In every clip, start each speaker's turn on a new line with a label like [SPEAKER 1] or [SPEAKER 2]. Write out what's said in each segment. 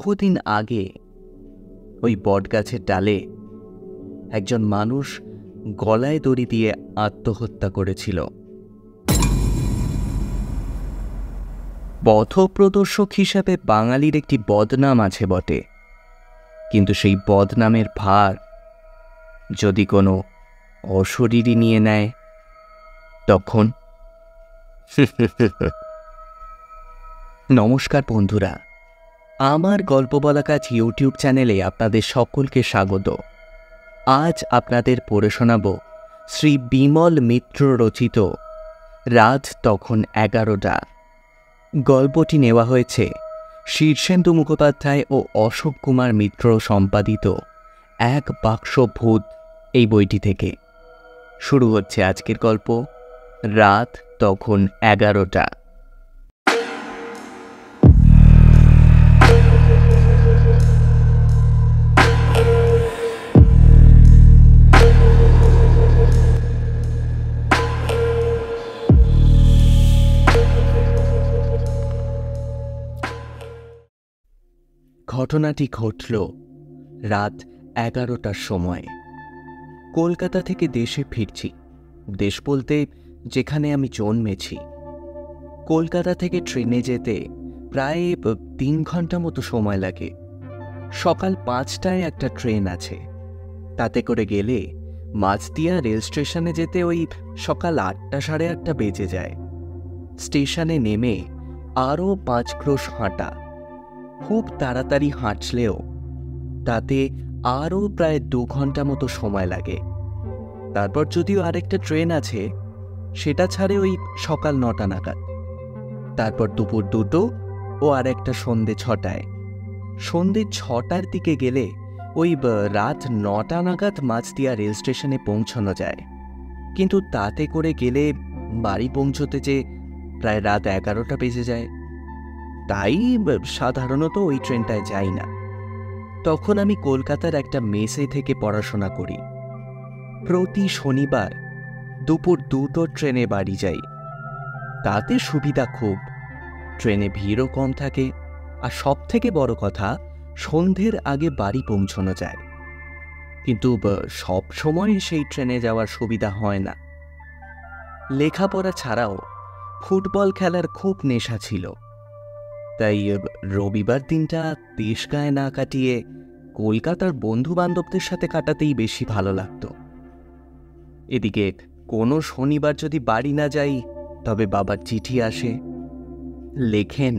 [SPEAKER 1] বহুদিন আগে ওই বটগাছের ডালে একজন মানুষ গলায় দড়ি দিয়ে আত্মহত্যা করেছিল। পথপ্রদর্শক হিসাবে বাঙালির একটি বদনাম আছে বটে, কিন্তু সেই বদনামের ভার যদি কোনো অশরীরী নিয়ে নেয় তখন নমস্কার বন্ধুরা, আমার গল্প বলা কাজ ইউটিউব চ্যানেলে আপনাদের সকলকে স্বাগত। আজ আপনাদের পড়ে শোনাব শ্রী বিমল মিত্র রচিত রাত তখন 11টা। গল্পটি নেওয়া হয়েছে শীর্ষেন্দু মুখোপাধ্যায় ও অশোক কুমার মিত্র সম্পাদিত এক বাক্স ভূত এই বইটি থেকে। শুরু হচ্ছে আজকের গল্প, রাত তখন 11টা। ঘটনাটি ঘটল রাত 11টার সময়। কলকাতা থেকে দেশে ফিরছি, দেশ বলতে যেখানে আমি জন্মেছি। কলকাতা থেকে ট্রেনে যেতে প্রায় 3 ঘন্টা মতো সময় লাগে। সকাল 5টায় একটা ট্রেন আছে, তাতে করে গেলে মাঝদিয়া রেল স্টেশনে যেতে ওই সকাল 8টা সাড়ে 8টা বেজে যায়। স্টেশনে নেমে আরও 5 ক্রোশ হাঁটা। খুব তাড়াতাড়ি হাঁটলেও তাতে আরও প্রায় 2 ঘন্টা মতো সময় লাগে। তারপর যদিও আরেকটা ট্রেন আছে, সেটা ছাড়ে ওই সকাল 9টা নাগাদ। তারপর দুপুর 2টো ও আরেকটা সন্ধে 6টায়। সন্ধে 6টার দিকে গেলে ওই রাত 9টা নাগাদ মাঝদিয়া রেল স্টেশনে পৌঁছানো যায়। কিন্তু তাতে করে গেলে বাড়ি পৌঁছতে যে প্রায় রাত 11টা বেজে যায়। তাই সাধারণত ওই ট্রেনটায় যাই না। তখন আমি কলকাতার একটা মেসে থেকে পড়াশোনা করি। প্রতি শনিবার দুপুর 2টোর ট্রেনে বাড়ি যাই। তাতে সুবিধা খুব, ট্রেনে ভিড়ও কম থাকে, আর সব থেকে বড় কথা সন্ধ্যের আগে বাড়ি পৌঁছানো যায়। কিন্তু সব সময় সেই ট্রেনে যাওয়ার সুবিধা হয় না। লেখাপড়া ছাড়াও ফুটবল খেলার খুব নেশা ছিল, তাই রবিবার দিনটা দেশ গায়ে না কাটিয়ে কলকাতার বন্ধু বান্ধবদের সাথে কাটাতেই বেশি ভালো লাগতো। এদিকে কোনো শনিবার যদি বাড়ি না যাই, তবে বাবার চিঠি আসে। লেখেন,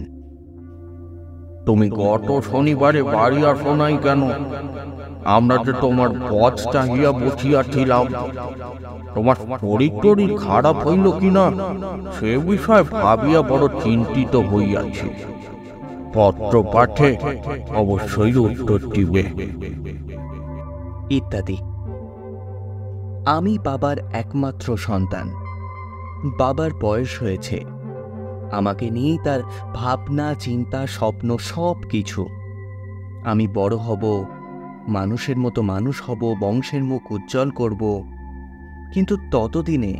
[SPEAKER 2] তুমি গত শনিবারে বাড়ি আসো নাই কেন? আমরা যে তোমার পথ চাহিয়া বসিয়াছিলাম। তোমার শরীর খারাপ হইল কিনা সে বিষয়ে ভাবিয়া বড় চিন্তিত হইয়াছি। পত্র পাঠে অবশ্যই উত্তর দিবে।
[SPEAKER 1] ইত্যাদি। আমি বাবার একমাত্র সন্তান। বাবার বয়স হয়েছে। আমাকে নিয়েই তার ভাবনা, চিন্তা, স্বপ্ন সব কিছু। আমি বড় হব, মানুষের মতো মানুষ হব, বংশের মুখ উজ্জ্বল করব। কিন্তু ততদিনে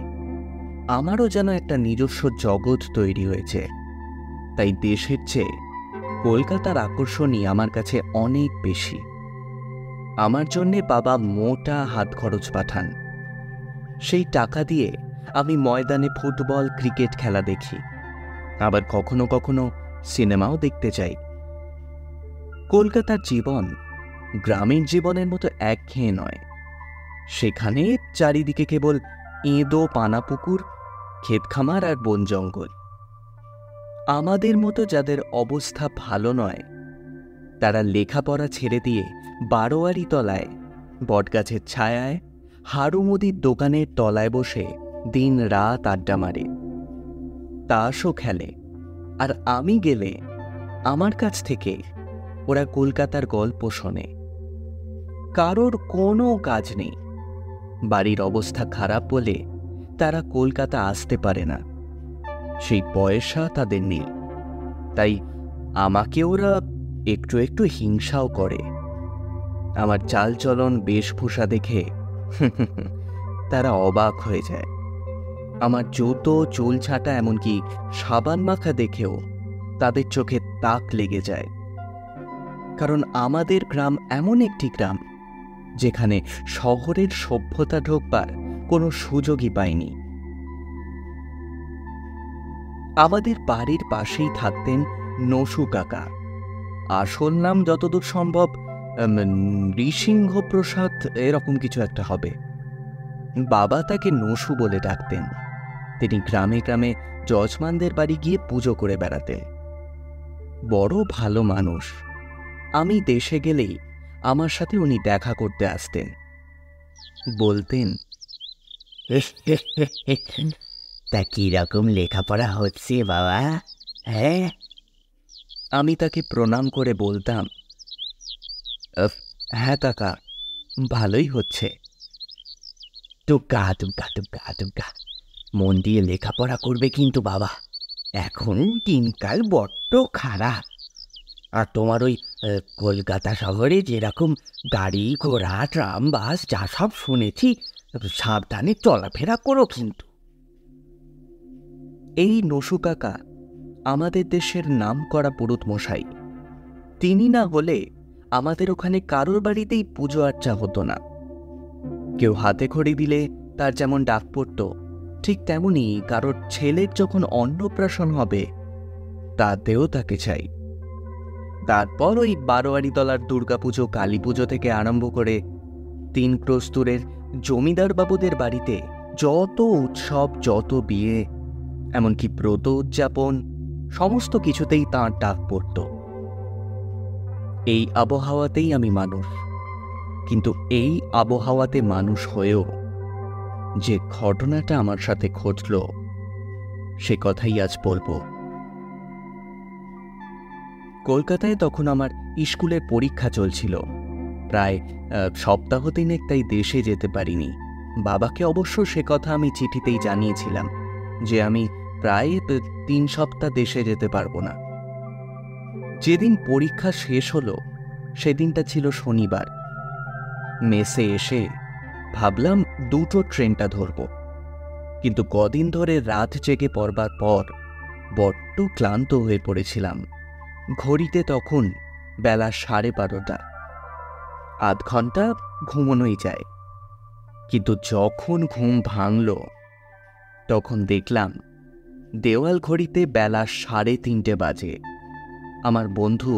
[SPEAKER 1] আমারও যেন একটা নিজস্ব জগৎ তৈরি হয়েছে। তাই দেশের চেয়ে কলকাতার আকর্ষণই আমার কাছে অনেক বেশি। আমার জন্যে বাবা মোটা হাত খরচ পাঠান। সেই টাকা দিয়ে আমি ময়দানে ফুটবল, ক্রিকেট খেলা দেখি, আবার কখনো কখনো সিনেমাও দেখতে যাই। কলকাতার জীবন গ্রামীণ জীবনের মতো একঘেয়ে নয়। সেখানে চারিদিকে কেবল এঁদো, পানাপুকুর, ক্ষেতখামার আর বন জঙ্গল। আমাদের মতো যাদের অবস্থা ভালো নয়, তারা লেখাপড়া ছেড়ে দিয়ে বারোয়ারি তলায় বটগাছের ছায়ায় হাড়ু মুদির দোকানের তলায় বসে দিন রাত আড্ডা মারে, তাসও খেলে। আর আমি গেলে আমার কাছ থেকে ওরা কলকাতার গল্প শোনে। কারোর কোনো কাজ নেই, বাড়ির অবস্থা খারাপ বলে তারা কলকাতা আসতে পারে না, সেই পয়সা তাদের নেই। তাই আমাকে ওরা একটু একটু হিংসাও করে। আমার চালচলন, বেশভূষা দেখে তারা অবাক হয়ে যায়। আমার জুতো, চুল ছাঁটা, এমনকি সাবান মাখা দেখেও তাদের চোখে তাক লেগে যায়। কারণ আমাদের গ্রাম এমন একটি গ্রাম যেখানে শহরের সভ্যতা ঢোকবার কোনো সুযোগই পায়নি। আমাদের বাড়ির পাশেই থাকতেন নসু কাকা। আসল নাম যতদূর সম্ভব নৃসিংহ প্রসাদ এরকম কিছু একটা হবে। বাবা তাকে নসু বলে ডাকতেন। তিনি গ্রামে গ্রামে যজমানদের বাড়ি গিয়ে পুজো করে বেড়াতেন। বড় ভালো মানুষ। আমি দেশে গেলেই আমার সাথে উনি দেখা করতে আসতেন। বলতেন,
[SPEAKER 3] তা কিরকম লেখাপড়া হচ্ছে বাবা? হ্যাঁ।
[SPEAKER 1] আমি তাকে প্রণাম করে বলতাম, হ্যাঁ কাকা, ভালোই হচ্ছে।
[SPEAKER 3] টুকা টুকা টুকা টুকা মন দিয়ে লেখাপড়া করবে কিন্তু বাবা, এখন দিনকাল বড্ড খারাপ। আর তোমার ওই কলকাতা শহরে যেরকম গাড়ি ঘোড়া ট্রাম বাস যা সব শুনেছি, সাবধানে চলাফেরা করো কিন্তু।
[SPEAKER 1] এই নসু কাকা আমাদের দেশের নামকরা পুরুত মশাই। তিনি না হলে আমাদের ওখানে কারোর বাড়িতেই পুজো আর্চা হতো না। কেউ হাতে খড়ি দিলে তার যেমন ডাক পড়ত, ঠিক তেমনি কারোর ছেলের যখন অন্নপ্রাশন হবে তাতেও তাকে চাই। তারপর ওই বারোয়ারিতলার দুর্গাপুজো, কালী পুজো থেকে আরম্ভ করে 3 প্রস্তুরের জমিদার বাবুদের বাড়িতে যত উৎসব, যত বিয়ে, এমনকি ব্রত উদযাপন, সমস্ত কিছুতেই তাঁর ডাক পড়ত। এই আবহাওয়াতেই আমি মানুষ। কিন্তু এই আবহাওয়াতে মানুষ হয়েও যে ঘটনাটা আমার সাথে ঘটল, সে কথাই আজ বলবো। কলকাতায় তখন আমার স্কুলের পরীক্ষা চলছিল। প্রায় সপ্তাহ 3 তাই দেশে যেতে পারিনি। বাবাকে অবশ্য সে কথা আমি চিঠিতেই জানিয়েছিলাম যে আমি প্রায় 3 সপ্তাহ দেশে যেতে পারবো না। যেদিন পরীক্ষা শেষ হলো সেদিনটা ছিল শনিবার। মেসে এসে ভাবলাম 2টো ট্রেনটা ধরব, কিন্তু কদিন ধরে রাত জেগে পড়বার পর বড্ড ক্লান্ত হয়ে পড়েছিলাম। ঘড়িতে তখন বেলা 12:30। আধ ঘন্টা ঘুমোনোই যায়, কিন্তু যখন ঘুম ভাঙল তখন দেখলাম দেওয়াল ঘড়িতে বেলা 3:30 বাজে। আমার বন্ধু,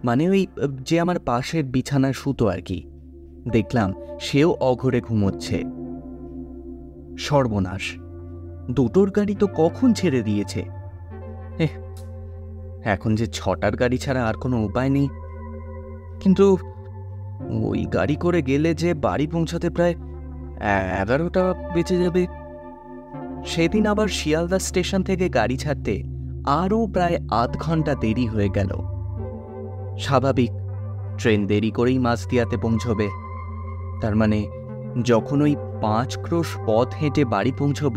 [SPEAKER 1] মানে ওই যে আমার পাশের বিছানায় শুতো আর কি, দেখলাম সেও অঘরে ঘুমোচ্ছে। সর্বনাশ, 2টোর গাড়ি তো কখন ছেড়ে দিয়েছে। এখন যে 6টার গাড়ি ছাড়া আর কোনো উপায় নেই। কিন্তু ওই গাড়ি করে গেলে যে বাড়ি পৌঁছাতে প্রায় 11টা বেজে যাবে। সেদিন আবার শিয়ালদা স্টেশন থেকে গাড়ি ছাড়তে আরও প্রায় আধ ঘন্টা দেরি হয়ে গেল। স্বাভাবিক, ট্রেন দেরি করেই মাঝদিয়াতে পৌঁছবে। তার মানে যখন ওই 5 ক্রোশ পথ হেঁটে বাড়ি পৌঁছব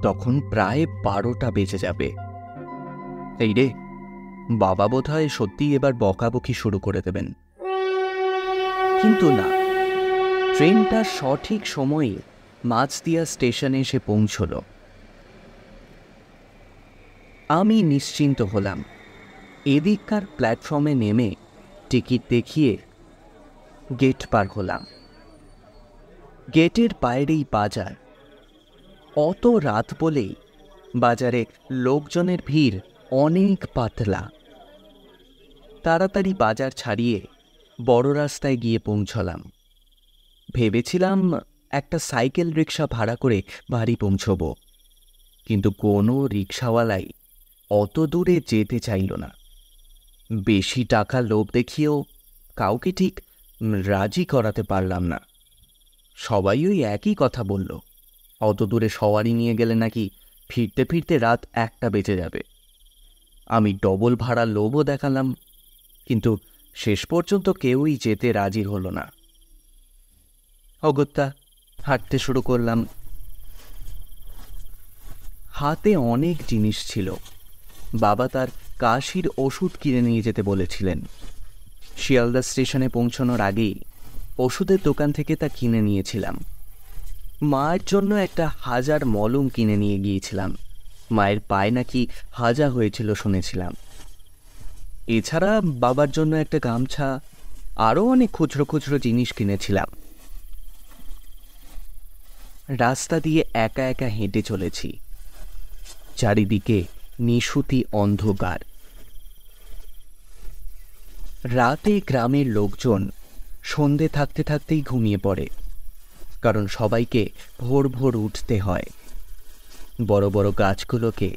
[SPEAKER 1] তখন প্রায় 12টা বেজে যাবে। এই রে, বাবা বোধহয় সত্যিই এবার বকাবকি শুরু করে দেবেন। কিন্তু না, ট্রেনটা সঠিক সময়ে মাঝদিয়া স্টেশনে এসে পৌঁছল। আমি নিশ্চিন্ত হলাম। এদিককার প্ল্যাটফর্মে নেমে টিকিট দেখিয়ে গেট পার হলাম। গেটের বাইরেই বাজার। অত রাত বলেই বাজারে লোকজনের ভিড় অনেক পাতলা। তাড়াতাড়ি বাজার ছাড়িয়ে বড় রাস্তায় গিয়ে পৌঁছলাম। ভেবেছিলাম একটা সাইকেল রিক্সা ভাড়া করে বাড়ি পৌঁছব, কিন্তু কোনো রিক্সাওয়ালাই অত দূরে যেতে চাইল না। বেশি টাকা লোভ দেখিয়েও কাউকে ঠিক রাজি করাতে পারলাম না। সবাই ওই একই কথা বলল, অত দূরে সওয়ারি নিয়ে গেলে নাকি ফিরতে ফিরতে রাত 1টা বেজে যাবে। আমি ডবল ভাড়া লোভও দেখালাম, কিন্তু শেষ পর্যন্ত কেউই যেতে রাজি হলো না। অগত্যা হাঁটতে শুরু করলাম। হাতে অনেক জিনিস ছিল। বাবা তার কাশির ওষুধ কিনে নিয়ে যেতে বলেছিলেন। শিয়ালদা স্টেশনে পৌঁছানোর আগেই ওষুধের দোকান থেকে তা কিনে নিয়েছিলাম। মায়ের জন্য একটা হাজার মলম কিনে নিয়ে গিয়েছিলাম। মায়ের পায়ে নাকি হাজা হয়েছিল শুনেছিলাম। এছাড়া বাবার জন্য একটা গামছা, আরও অনেক খুচরো খুচরো জিনিস কিনেছিলাম। রাস্তা দিয়ে একা একা হেঁটে চলেছি। চারিদিকে নিশুতি অন্ধকার। রাতে গ্রামের লোকজন সন্ধে থাকতে থাকতেই ঘুমিয়ে পড়ে, কারণ সবাইকে ভোর ভোর উঠতে হয়। বড় বড় গাছগুলোকে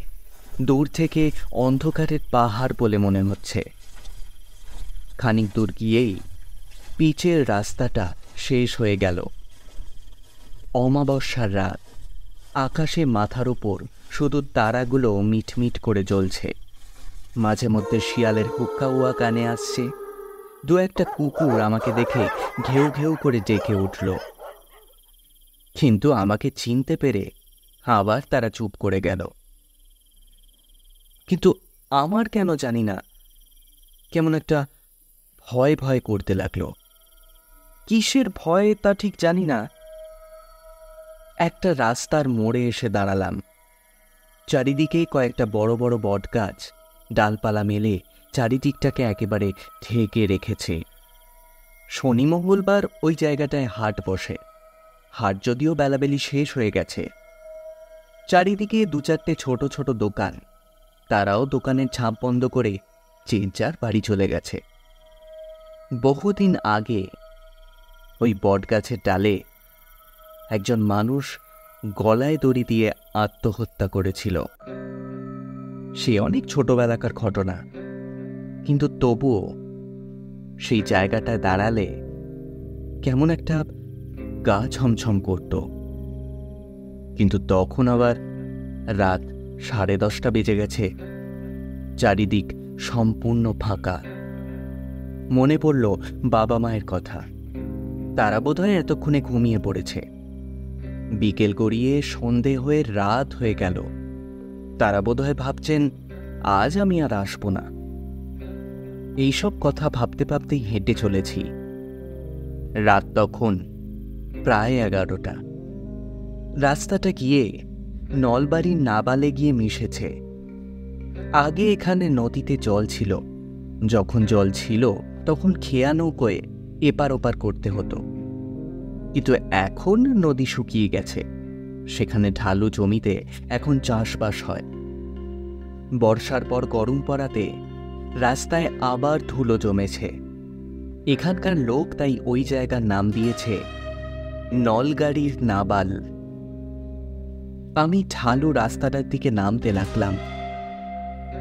[SPEAKER 1] দূর থেকে অন্ধকারের পাহাড় বলে মনে হচ্ছে। খানিক দূর গিয়েই পিচের রাস্তাটা শেষ হয়ে গেল। অমাবস্যার রাত, আকাশে মাথার উপর শুধু তারাগুলো মিটমিট করে জ্বলছে। মাঝে মধ্যে শিয়ালের হুক্কাউয়া কানে আসছে। দু একটা কুকুর আমাকে দেখে ঘেউ ঘেউ করে ডেকে উঠল, কিন্তু আমাকে চিনতে পেরে আবার তারা চুপ করে গেল। কিন্তু আমার কেন জানি না কেমন একটা ভয় ভয় করতে লাগলো। কিসের ভয় তা ঠিক জানি না। একটা রাস্তার মোড়ে এসে দাঁড়ালাম। চারিদিকেই কয়েকটা বড় বড় বটগাছ ডালপালা মেলে চারিদিকটাকে একেবারে ঢেকে রেখেছে। শনি মঙ্গলবার ওই জায়গাটায় হাট বসে। হাট যদিও বেলাবেলি শেষ হয়ে গেছে। চারিদিকে দু চারটে ছোট ছোট দোকান, তারাও দোকানের ছাপ বন্ধ করে যে যার বাড়ি চলে গেছে। বহুদিন আগে ওই বটগাছের ডালে একজন মানুষ গলায় দড়ি দিয়ে আত্মহত্যা করেছিল। সে অনেক ছোটবেলাকার ঘটনা, কিন্তু তবুও সেই জায়গাটায় দাঁড়ালে কেমন একটা গা ছমছম করত। কিন্তু তখন আবার রাত 10:30 বেজে গেছে। চারিদিক সম্পূর্ণ ফাঁকা। মনে পড়ল বাবা মায়ের কথা। তারা বোধহয় এতক্ষণে ঘুমিয়ে পড়েছে। বিকেল গড়িয়ে সন্ধে হয়ে রাত হয়ে গেল। তারা বোধহয় ভাবছেন আজ আমি আর আসব না। এইসব কথা ভাবতে ভাবতেই হেঁটে চলেছি। রাত তখন প্রায় 11টা। রাস্তাটা গিয়ে নলবাড়ির নাবালে গিয়ে মিশেছে। আগে এখানে নদীতে জল ছিল। যখন জল ছিল তখন খেয়া নৌকোয় এপার ওপার করতে হতো, কিন্তু এখন নদী শুকিয়ে গেছে। সেখানে ঢালু জমিতে এখন চাষবাস হয়। বর্ষার পর গরম পড়াতে রাস্তায় আবার ধুলো জমেছে। এখানকার লোক তাই ওই জায়গার নাম দিয়েছে নলগাড়ির নাবাল। আমি ঢালু রাস্তাটার দিকে নামতে লাগলাম।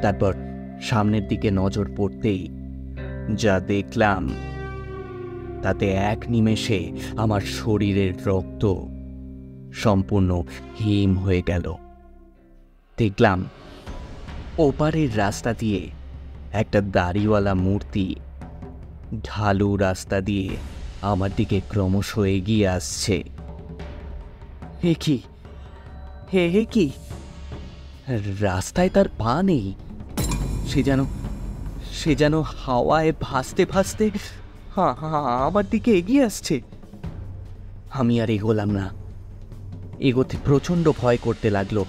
[SPEAKER 1] তারপর সামনের দিকে নজর পড়তেই যা দেখলাম তাতে এক নিমেষে আমার শরীরের রক্ত সম্পূর্ণ হিম হয়ে গেল। দেখলাম ওপারের রাস্তা দিয়ে একটা দাড়িওয়ালা মূর্তি ঢালু রাস্তা দিয়ে আমার দিকে ক্রমশ এগিয়ে আসছে। হে কি, হে কি! রাস্তায় তার পা নেই। সে যেন হাওয়ায় ভাসতে ভাসতে আমার দিকে এগিয়ে আসছে। আমি আর এগোলাম না। এগোতে প্রচণ্ড ভয় করতে লাগলো।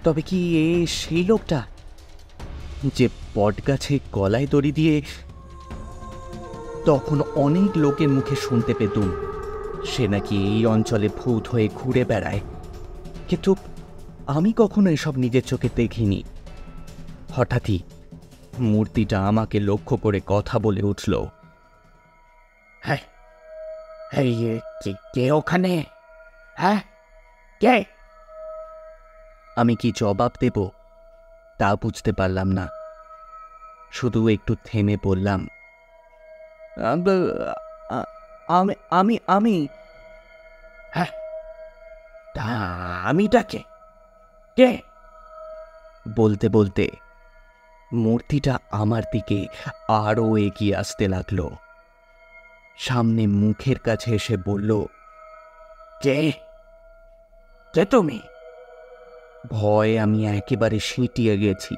[SPEAKER 1] তবে কি এ সেই লোকটা যে বটগাছে গলায় দড়ি দিয়ে? তখন অনেক লোকের মুখে শুনতে পেতুম সে নাকি এই অঞ্চলে ভূত হয়ে ঘুরে বেড়ায়, কিন্তু আমি কখনো এসব নিজের চোখে দেখিনি। হঠাৎই মূর্তিটা আমাকে লক্ষ্য করে কথা বলে উঠল।
[SPEAKER 3] হ্যাঁ, কে ওখানে? হ্যাঁ, কে?
[SPEAKER 1] আমি কি জবাব দেব তা বুঝতে পারলাম না। শুধু একটু থেমে বললাম, আমি।
[SPEAKER 3] হ্যাঁ, তা আমিটাকে কে?
[SPEAKER 1] বলতে বলতে মূর্তিটা আমার দিকে আরও এগিয়ে আসতে লাগলো। সামনে মুখের কাছে এসে বলল,
[SPEAKER 3] কে তুমি?
[SPEAKER 1] ভয়ে আমি একেবারে সিঁটিয়ে গেছি।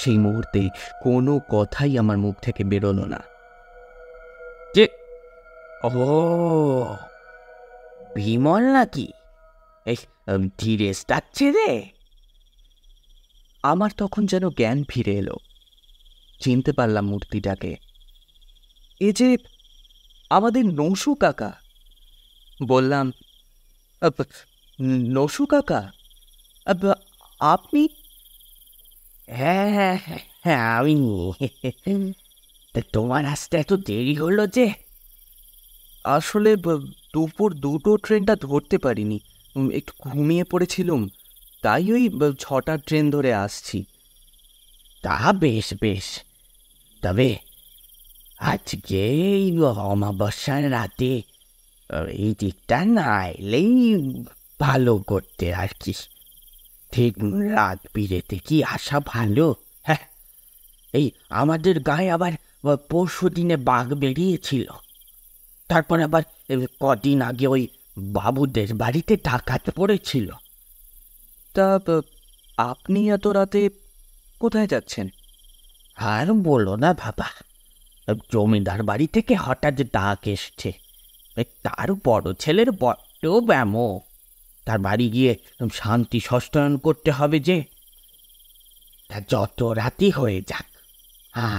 [SPEAKER 1] সেই মুহূর্তে কোনো কথাই আমার মুখ থেকে বেরোলো না।
[SPEAKER 3] কে? ও, বিমল নাকি? এই ধীরে ডাকছে রে।
[SPEAKER 1] আমার তখন যেন জ্ঞান ফিরে এলো। চিনতে পারলাম মূর্তিটাকে। এ যে আমাদের নসু কাকা। বললাম, "আপ, নসু কাকা, আপ, আপনি?"
[SPEAKER 3] হ্যাঁ হ্যাঁ হ্যাঁ হ্যাঁ, আমি। তা তোমার আসতে এত দেরি হলো যে?
[SPEAKER 1] আসলে দুপুর 2টো ট্রেনটা ধরতে পারিনি, একটু ঘুমিয়ে পড়েছিলুম, তাই ওই 6টার ট্রেন ধরে আসছি।
[SPEAKER 3] তা বেশ বেশ। তবে আজকে এই অমাবস্যার রাতে এই দিকটা না এলেই ভালো করতে আর কি। ঠিক রাত বিরেতে কি আসা ভালো? হ্যাঁ, এই আমাদের গায়ে আবার পরশু দিনে বাঘ বেরিয়েছিল। তারপর আবার কদিন আগে ওই বাবুদের বাড়িতে ডাকাত পড়েছিল।
[SPEAKER 1] তা আপনি এত রাতে কোথায় যাচ্ছেন?
[SPEAKER 3] আর বলো না বাবা, জমিদার বাড়ি থেকে হঠাৎ ডাক এসছে। তার বড় ছেলের বড্ড ব্যামো। তার বাড়ি গিয়ে শান্তি সস্তায়ন করতে হবে যে। তা যত রাতি হয়ে যাক,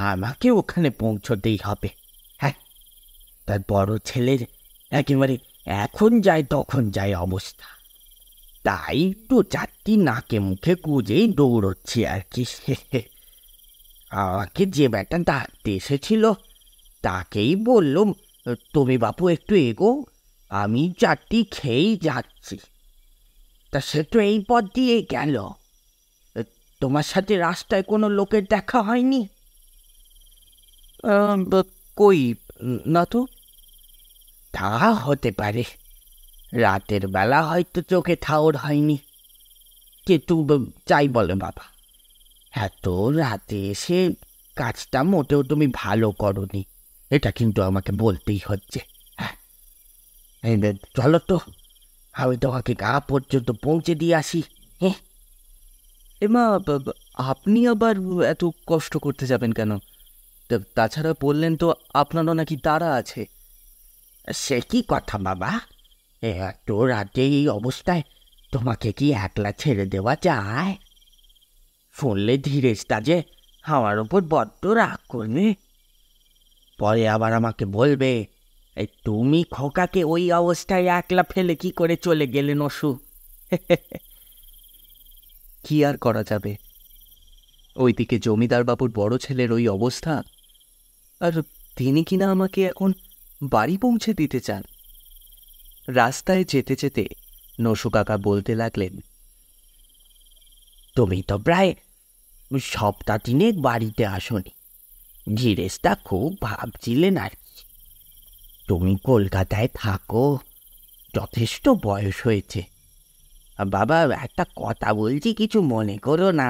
[SPEAKER 3] আমাকে ওখানে পৌঁছতেই হবে। হ্যাঁ, তার বড় ছেলের একেবারে এখন যায় তখন যায় অবস্থা। তাই একটু চারটি নাকে মুখে গুজেই দৌড়চ্ছি আর কি। আমাকে যে ব্যাটা ডাকতে এসেছিল তাকেই বললুম, তুমি বাপু একটু এগো, আমি চারটি খেয়েই যাচ্ছি। তা সে তো এই পথ দিয়ে গেল। তোমার সাথে রাস্তায় কোনো লোকের দেখা হয়নি?
[SPEAKER 1] কই না তো।
[SPEAKER 3] তা হতে পারে, রাতের বেলা হয়তো চোখে ঠাউর হয়নি। কিন্তু যাই বলে বাবা, এত রাতে এসে কাজটা মোটেও তুমি ভালো করনি, এটা কিন্তু আমাকে বলতেই হচ্ছে। হ্যাঁ, এই চলো তো, আমি তোমাকে গা পর্যন্ত পৌঁছে দিয়ে আসি। হ্যাঁ,
[SPEAKER 1] এমা, আপনি আবার এত কষ্ট করতে যাবেন কেন? তাছাড়া বললেন তো আপনারও নাকি তারা আছে।
[SPEAKER 3] সে কি কথা বাবা, এত রাতে এই অবস্থায় তোমাকে কি একলা ছেড়ে দেওয়া যায়? শুনলে ধীরেজটা যে আমার ওপর বড্ড রাগ করবে। পরে আবার আমাকে বলবে, এই তুমি খোকাকে ওই অবস্থায় একলা ফেলে কি করে চলে গেলে নসু?
[SPEAKER 1] কি আর করা যাবে, ওইদিকে জমিদার বাবুর বড় ছেলের ওই অবস্থা, আর তিনি কিনা আমাকে এখন বাড়ি পৌঁছে দিতে চান। রাস্তায় যেতে যেতে নসু কাকা বলতে লাগলেন,
[SPEAKER 3] তুমি তো প্রায় সপ্তাহ তিনেক বাড়িতে আসনি। ধীরেজটা খুব ভাবছিলেন আর কি। তুমি কলকাতায় থাকো, যথেষ্ট বয়স হয়েছে। বাবা, একটা কথা বলছি, কিছু মনে করো না।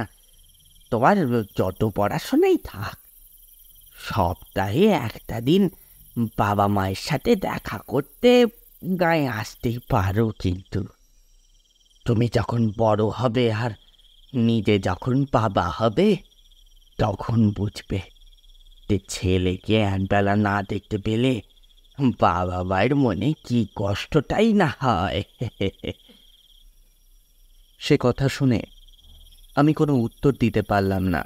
[SPEAKER 3] তোমার যত পড়াশোনাই থাক, সপ্তাহে একটা দিন বাবা মায়ের সাথে দেখা করতে গায়ে আসতেই পারো। কিন্তু তুমি যখন বড় হবে আর নিজে যখন বাবা হবে, তখন বুঝবে যে ছেলেকে একবেলা না দেখতে পেলে বাবা মায়ের মনে কি কষ্টটাই না হয়।
[SPEAKER 1] সে কথা শুনে আমি কোনো উত্তর দিতে পারলাম না।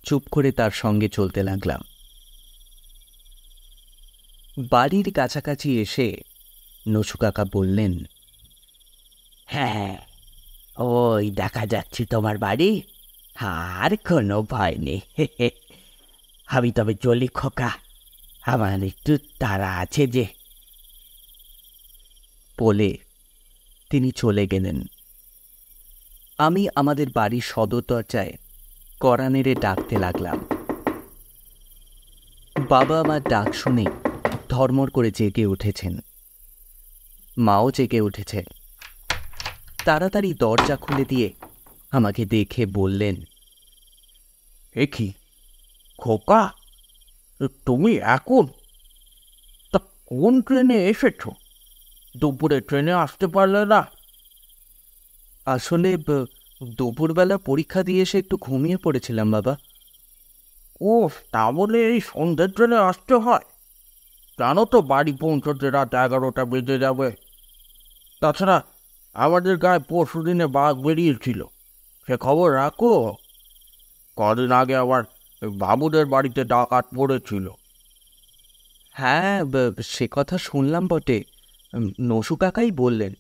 [SPEAKER 1] চুপ করে তার সঙ্গে চলতে লাগলাম। বাড়ির কাছাকাছি এসে নসু কাকা বললেন,
[SPEAKER 3] হ্যাঁ, ওই দেখা যাচ্ছে তোমার বাড়ি। আর কোনো ভয় নেই। আমি তবে চলি খোকা, আমার একটু তাড়া আছে যে।
[SPEAKER 1] বলে তিনি চলে গেলেন। আমি আমাদের বাড়ির সদর দরজায় কড়া নেড়ে ডাকতে লাগলাম। বাবা আমার ডাক শুনে ধর্মর করে জেগে উঠেছেন, মাও জেগে উঠেছে। তাড়াতাড়ি দরজা খুলে দিয়ে আমাকে দেখে বললেন,
[SPEAKER 2] এ কি খোকা, তুমি এখন তা কোন ট্রেনে এসেছ? দুপুরে ট্রেনে আসতে পারলে না?
[SPEAKER 1] আসলে দুপুরবেলা পরীক্ষা দিয়ে এসে একটু ঘুমিয়ে পড়েছিলাম বাবা।
[SPEAKER 2] ও, তা বলে এই সন্ধ্যের ট্রেনে আসতে হয়? জানো তো বাড়ি পৌঁছতে রাত 11টা বেজে যাবে। তাছাড়া আমাদের গায়ে পরশু দিনে বাঘ বেরিয়েছিল, সে খবর রাখো? কদিন আগে আবার বাবুদের বাড়িতে ডাকাত পড়েছিল।
[SPEAKER 1] হ্যাঁ, সে কথা শুনলাম বটে। নসু কাকাই বললেন,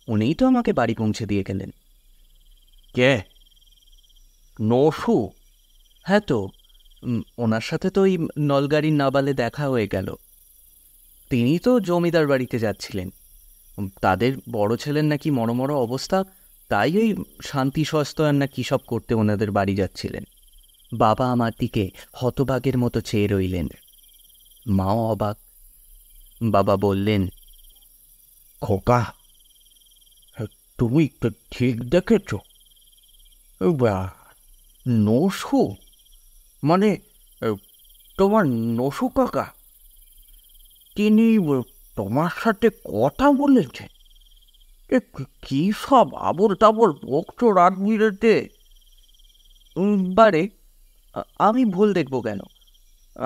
[SPEAKER 1] উনিই তো আমাকে বাড়ি পৌঁছে দিয়ে গেলেন।
[SPEAKER 2] কে? নসু?
[SPEAKER 1] হ্যাঁ তো, ওনার সাথে তো ওই নলগাড়ির নাবালে দেখা হয়ে গেল। তিনি তো জমিদার বাড়িতে যাচ্ছিলেন। তাদের বড় ছেলের নাকি মরমর অবস্থা, তাই ওই শান্তি সস্তয়ান না কী সব করতে ওনাদের বাড়ি যাচ্ছিলেন। বাবা আমার দিকে হতবাগের মতো চেয়ে রইলেন। মাও অবাক। বাবা বললেন,
[SPEAKER 2] খোকা, তুমি তো ঠিক দেখেছ? নসু মানে তোমার নসু কাকা, তিনি তোমার সাথে কথা বলেছেন? কি সব আবল তাবল বকছো রাত বিরেতে?
[SPEAKER 1] বারে আমি ভুল দেখব কেন?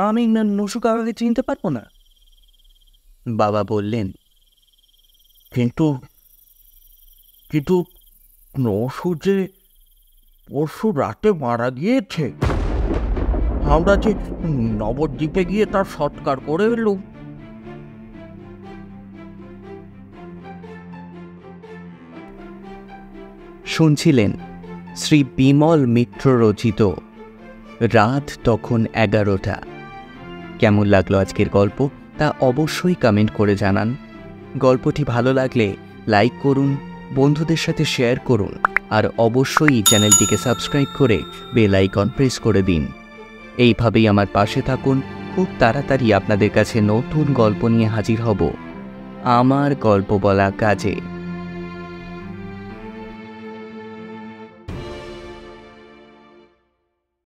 [SPEAKER 1] আমি নসু কাকাকে চিনতে পারবো না? বাবা বললেন,
[SPEAKER 2] কিন্তু কিন্তু নসু যে পরশু রাতে মারা গিয়েছে, আমরা যে নবদ্বীপে গিয়ে তার সৎকার করে এলুম।
[SPEAKER 1] শুনছিলেন শ্রী বিমল মিত্র রচিত রাত তখন 11টা। কেমন লাগলো আজকের গল্প তা অবশ্যই কমেন্ট করে জানান। গল্পটি ভালো লাগলে লাইক করুন, বন্ধুদের সাথে শেয়ার করুন, আর অবশ্যই চ্যানেলটিকে সাবস্ক্রাইব করে বেল আইকন প্রেস করে দিন। এইভাবেই আমার পাশে থাকুন। খুব তাড়াতাড়ি আপনাদের কাছে নতুন গল্প নিয়ে হাজির হব আমার গল্প বলা কাজে।